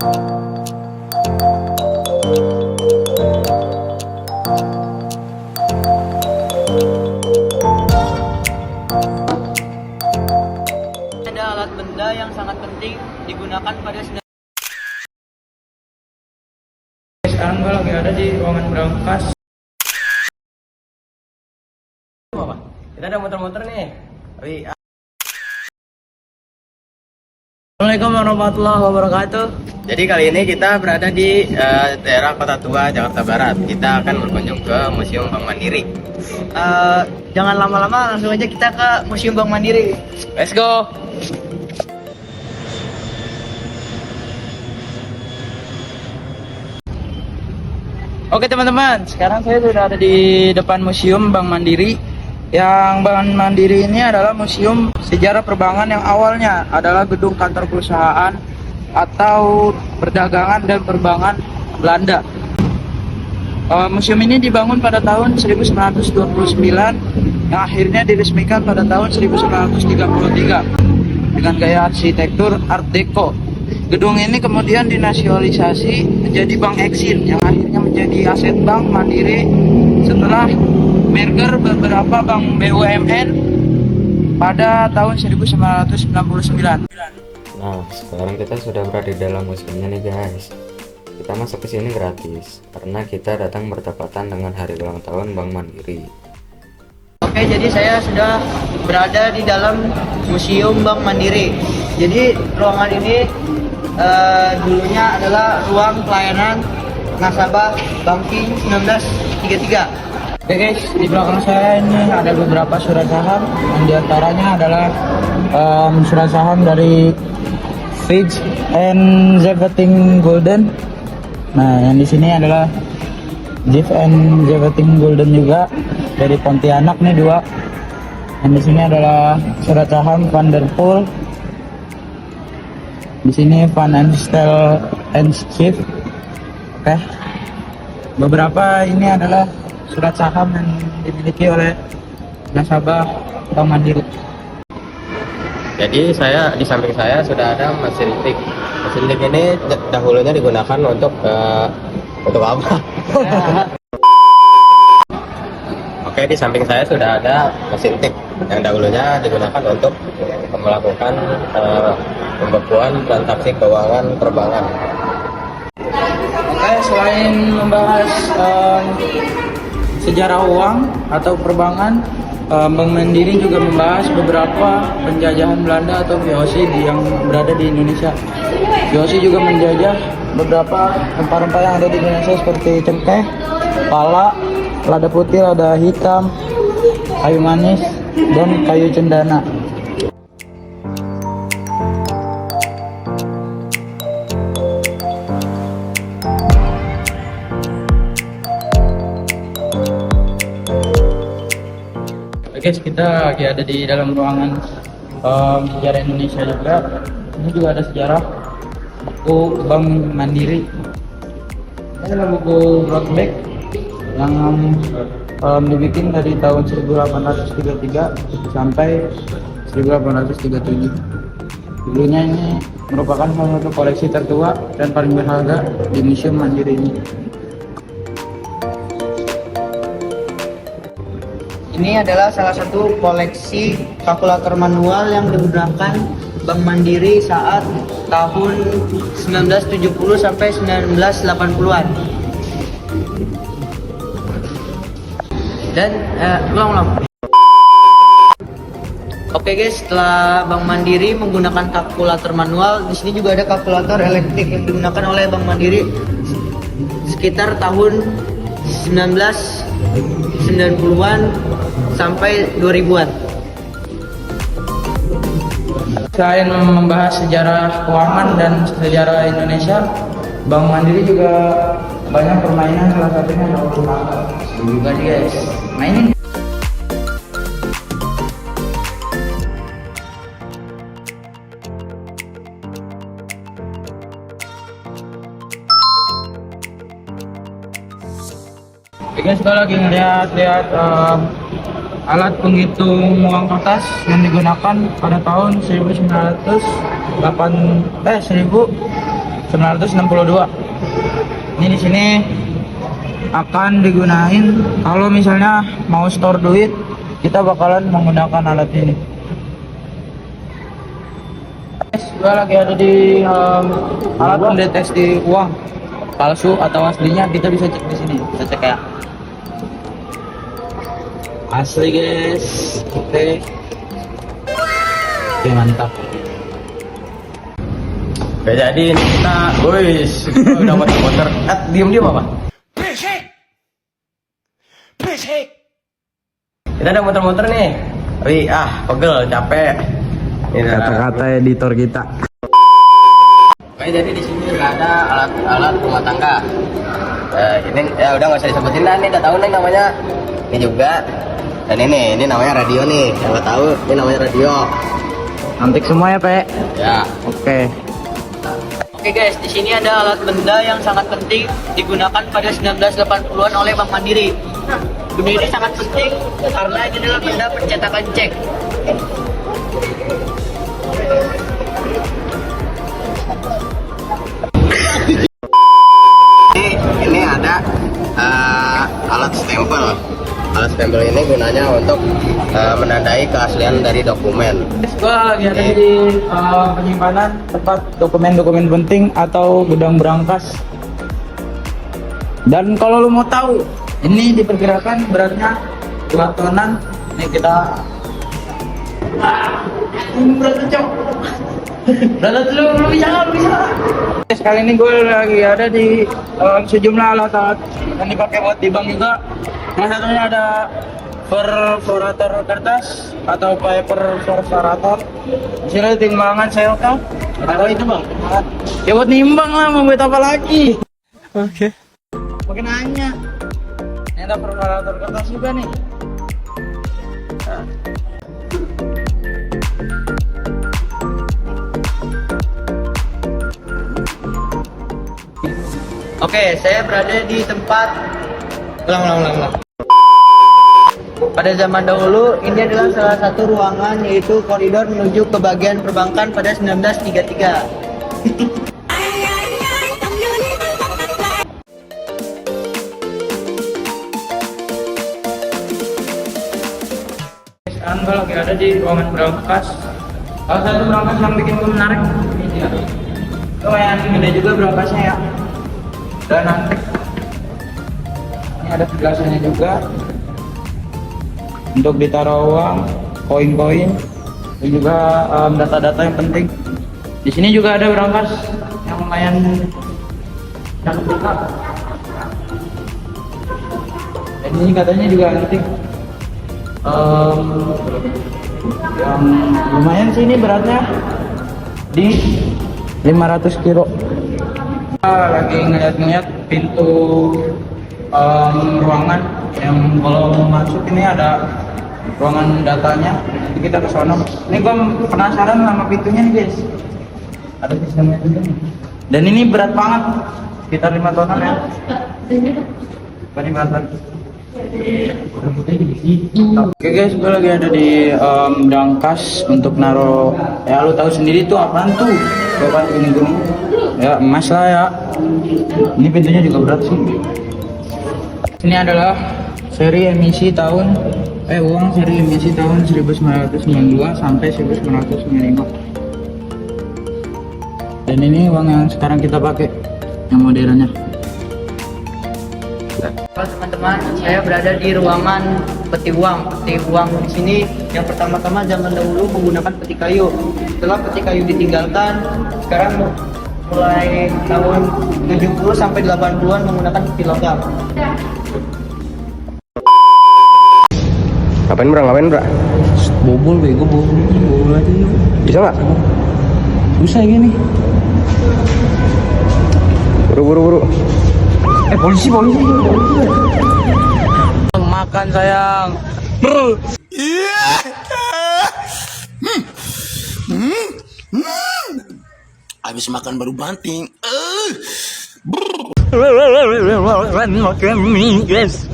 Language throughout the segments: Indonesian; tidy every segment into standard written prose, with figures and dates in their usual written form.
Ada alat benda yang sangat penting digunakan pada Sekarang gue lagi ada di ruangan berangkas. Apa? Kita ada motor-motor nih. Assalamualaikum warahmatullahi wabarakatuh. Jadi kali ini kita berada di daerah Kota Tua, Jakarta Barat. Kita akan berkunjung ke Museum Bank Mandiri. Jangan lama-lama, langsung aja kita ke Museum Bank Mandiri. Let's go. Oke teman-teman, sekarang saya sudah ada di depan Museum Bank Mandiri. Yang Bank Mandiri ini adalah museum sejarah perbankan yang awalnya adalah gedung kantor perusahaan atau perdagangan dan perbankan Belanda. Museum ini dibangun pada tahun 1929 yang akhirnya diresmikan pada tahun 1933 dengan gaya arsitektur Art Deco. Gedung ini kemudian dinasionalisasi menjadi Bank Eksil yang akhirnya menjadi aset Bank Mandiri setelah merger beberapa bank BUMN pada tahun 1999. Nah, sekarang kita sudah berada di dalam museumnya nih guys. Kita masuk ke sini gratis karena kita datang bertepatan dengan hari ulang tahun Bank Mandiri. Oke, jadi saya sudah berada di dalam Museum Bank Mandiri. Jadi ruangan ini dulunya adalah ruang pelayanan nasabah banking 1933. Oke guys, di belakang saya ini ada beberapa surat saham, yang diantaranya adalah surat saham dari Fitch and Zevting Golden. Nah, yang di sini adalah Jeff and Zevting Golden juga dari Pontianak nih dua. Yang di sini adalah surat saham Vanderpool. Di sini Van Anstel and Schiff. Oke. Beberapa ini adalah surat saham yang dimiliki oleh nasabah Bank Mandiri. Jadi di samping saya sudah ada mesin tik. Mesin tik ini dahulunya digunakan untuk apa? Oke, di samping saya sudah ada mesin tik yang dahulunya digunakan untuk melakukan pembekuan transaksi keuangan perbankan. Oke, selain membahas sejarah uang atau perbankan, Bank Mandiri juga membahas beberapa penjajahan Belanda atau VOC yang berada di Indonesia. VOC juga menjajah beberapa rempah-rempah yang ada di Indonesia seperti cengkeh, pala, lada putih, lada hitam, kayu manis, dan kayu cendana. Guys, kita lagi ada di dalam ruangan sejarah Indonesia juga. Ini juga ada sejarah buku Bank Mandiri. Ini adalah buku Broadback yang dibikin dari tahun 1833 sampai 1837. Dulunya ini merupakan salah satu koleksi tertua dan paling berharga di Museum Mandiri ini. Ini adalah salah satu koleksi kalkulator manual yang digunakan Bank Mandiri saat tahun 1970 sampai 1980-an. Dan ulang. Oke guys, setelah Bank Mandiri menggunakan kalkulator manual, di sini juga ada kalkulator elektrik yang digunakan oleh Bank Mandiri sekitar tahun 1990-an sampai 2000-an. Selain membahas sejarah keuangan dan sejarah Indonesia, Bank Mandiri juga banyak permainan, salah satunya adalah tangga. Juga nih guys, mainin. Guys, kita lagi ngeliat alat penghitung uang kertas yang digunakan pada tahun 1908 962. Ini di sini akan digunain kalau misalnya mau store duit, kita bakalan menggunakan alat ini. Guys, gue lagi ada di alat pendeteksi uang palsu atau aslinya. Kita bisa cek di sini, bisa cek ya. Asli guys, oke, mantap. Oke, jadi ini kita, udah motor. Diem apa? Kita ada motor-motor nih. Pegel, capek. Kata-kata editor kita. Oke, jadi di sini juga ada alat-alat rumah tangga. Ini ya udah nggak usah disebutin lah, ini udah tahu nih namanya. Ini juga. Dan ini namanya radio nih. Yang nggak tahu, ini namanya radio. Antik semua ya, Pe? Ya. Oke. Oke guys, di sini ada alat benda yang sangat penting digunakan pada 1980-an oleh Bank Mandiri. Benda ini sangat penting karena ini adalah benda pencetakan cek. Ini ada alat stempel. Alat stempel ini gunanya untuk menandai keaslian dari dokumen. Gue lagi ada di penyimpanan tempat dokumen-dokumen penting atau gudang berangkas. Dan kalau lu mau tahu, ini diperkirakan beratnya 2 tonan. Nih kita ini beratnya cok. Berat lu bisa. Kali ini gue lagi ada di sejumlah alat-alat yang dipakai buat di bank juga. Salah satunya ada perforator kertas atau paper perforator. Hasilnya timbangan selokan. Atau itu bang? Ya buat nimbang lah, mau buat apa lagi? Oke. Pakai nanya. Ini ada perforator kertas juga nih. Oke, saya berada di tempat ulang. Pada zaman dahulu, ini adalah salah satu ruangan yaitu koridor menuju ke bagian perbankan pada 1933. Sekarang gue lagi ada di ruangan berangkas. Salah satu berangkas yang bikin gue menarik ini dia. Lumayan gede juga berangkasnya ya. Dan nanti ini ada penjelasannya juga untuk ditaruh uang, koin-koin, dan juga data-data yang penting. Di sini juga ada berangkas yang lumayan cakep juga. Dan ini katanya juga penting. Yang lumayan sih ini beratnya di 500 kilo. Lagi ngeliat pintu ruangan yang kalau mau masuk ini ada ruangan datanya. Jadi kita ke sana. Ini gua penasaran sama pintunya nih guys. Ada sistemnya juga nih. Dan ini berat banget, sekitar 5 tonan ya. Ini berat banget. Oke guys, gue lagi ada di berangkas untuk naro, ya lu tahu sendiri tuh apaan tuh, kan gini ya, emas lah ya. Ini pintunya juga berat sih. Ini adalah seri emisi tahun uang seri emisi tahun 1992 sampai 1995. Dan ini uang yang sekarang kita pakai, yang modernnya. Halo teman-teman, saya berada di ruangan peti uang. Peti uang di sini yang pertama-tama zaman dahulu menggunakan peti kayu. Setelah peti kayu ditinggalkan, sekarang mulai tahun 70 sampai 80-an menggunakan peti logam. Ngapain bro? Bobol bego, bobol aja yuk. Bisa nggak? Susah gini. Buru. Polisi. Makan sayang. Habis makan baru banting. Makan mie, guys.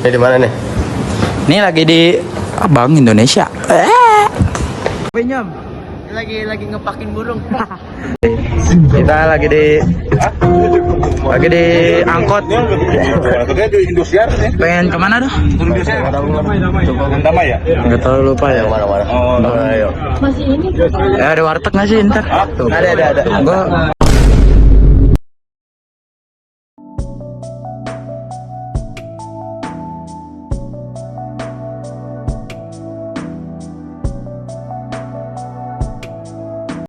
Ini di mana nih? Ini lagi di Bank Indonesia. Lagi ngepakin burung. Kita lagi di angkot. Pengen kemana dah? Nggak tahu, lupa ya. Mana-mana. Ya ada warteg nggak sih ntar? Ada. Gua